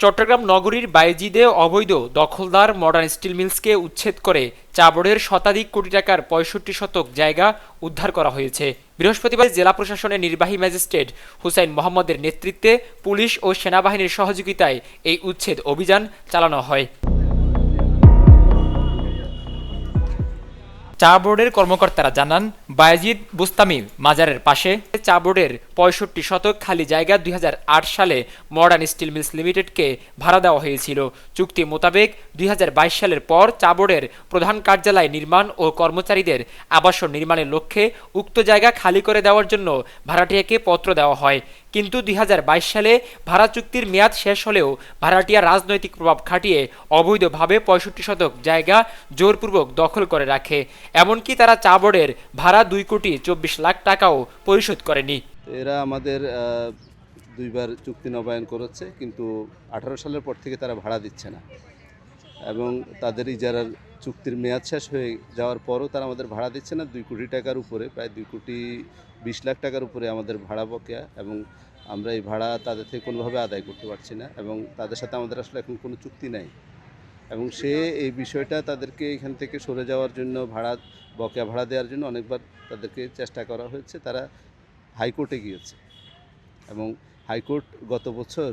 চট্টগ্রাম নগরীর বায়েজিদে অবৈধ দখলদার মডার্ন স্টিল মিলসকে উচ্ছেদ করে চা বোর্ডের শতাধিক কোটি টাকার ৬৫ শতক জায়গা উদ্ধার করা হয়েছে। বৃহস্পতিবার জেলা প্রশাসনের নির্বাহী ম্যাজিস্ট্রেট হুসাইন মোহাম্মদের নেতৃত্বে পুলিশ ও সেনাবাহিনীর সহযোগিতায় এই উচ্ছেদ অভিযান চালানো হয়। চা বোর্ডের কর্মকর্তারা জানান, বায়েজিদ বুস্তামি মাজারের পাশে চা বোর্ডের ৬৫ শতক খালি জায়গা ২০০৮ সালে মডার্ন স্টিল মিলস লিমিটেডকে ভাড়া দেওয়া হয়েছিল। চুক্তি মোতাবেক ২০২২ সালের পর চা বোর্ডের প্রধান কার্যালয় নির্মাণ ও কর্মচারীদের আবাসন নির্মাণের লক্ষ্যে উক্ত জায়গা খালি করে দেওয়ার জন্য ভাড়াটিয়াকে পত্র দেওয়া হয়। কিন্তু ২০২২ সালে ভাড়া চুক্তির মেয়াদ শেষ হলেও ভাড়াটিয়া রাজনৈতিক প্রভাব খাটিয়ে অবৈধভাবে ৬৫ শতক জায়গা জোরপূর্বক দখল করে রাখে। এমনকি তারা চা বোর্ডের ভাড়া ২,২৪,০০,০০০ টাকাও পরিশোধ করেনি। এরা আমাদের দুইবার চুক্তি নবায়ন করেছে, কিন্তু 18 সালের পর থেকে তারা ভাড়া দিচ্ছে না এবং তাদের ইজারার চুক্তির মেয়াদ শেষ হয়ে যাওয়ার পরও তারা আমাদের ভাড়া দিচ্ছে না। 2 কোটি টাকার উপরে, প্রায় 2,20,00,000 টাকার উপরে আমাদের ভাড়া বকেয়া এবং আমরা এই ভাড়া তাদের থেকে কোনোভাবে আদায় করতে পারছি না এবং তাদের সাথে আমাদের আসলে এখন কোনো চুক্তি নাই এবং সে এই বিষয়টা তাদেরকে এখান থেকে সরে যাওয়ার জন্য বকেয়া ভাড়া দেওয়ার জন্য অনেকবার তাদেরকে চেষ্টা করা হয়েছে। তারা হাইকোর্টে গিয়েছে এবং হাইকোর্ট গত বছর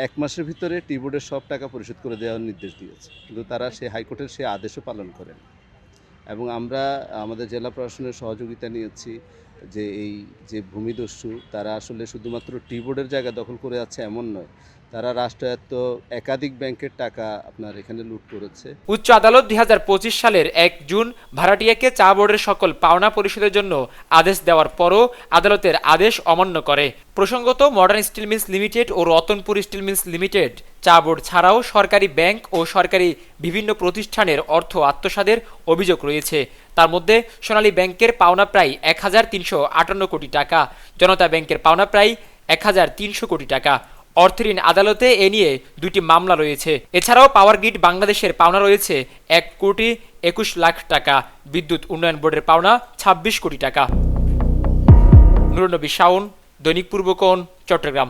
1 মাসের ভিতরে টি বোর্ডের সব টাকা পরিশোধ করে দেওয়ার নির্দেশ দিয়েছে, কিন্তু তারা হাইকোর্টের সেই আদেশও পালন করেন এবং আমরা আমাদের জেলা প্রশাসনের সহযোগিতা নিয়েছি যে এই যে ভূমিদস্যু তারা আসলে শুধুমাত্র টি বোর্ডের জায়গা দখল করে আছে এমন নয়, তারা রাষ্ট্রায়ত্ত একাধিক ব্যাংকের টাকা আপনার এখানে লুট করেছে। উচ্চ আদালত ২০২৫ সালের ১ জুন ভাড়াটিয়াকে চা বোর্ডের সকল পাওনা পরিশোধের জন্য আদেশ দেওয়ার পরও আদালতের আদেশ অমান্য করে। প্রসঙ্গত, মডার্ন স্টিল মিলস লিমিটেড ও রতনপুর স্টিল মিলস লিমিটেড চা বোর্ড ছাড়াও সরকারি ব্যাংক ও সরকারি বিভিন্ন প্রতিষ্ঠানের অর্থ আত্মসাতের অভিযোগ রয়েছে। তার মধ্যে সোনালী ব্যাংকের পাওনা প্রায় ১,৩৫৮ কোটি টাকা, জনতা ব্যাংকের পাওনা প্রায় ১,৩০০ কোটি টাকা। অর্থঋণ আদালতে এ নিয়ে 2টি মামলা রয়েছে। এছাড়াও পাওয়ার গ্রিড বাংলাদেশের পাওনা রয়েছে ১,২১,০০,০০০ টাকা। বিদ্যুৎ উন্নয়ন বোর্ডের পাওনা ২৬ কোটি টাকা। নুরুন্নবী শাওন, দৈনিক পূর্বকোণ, চট্টগ্রাম।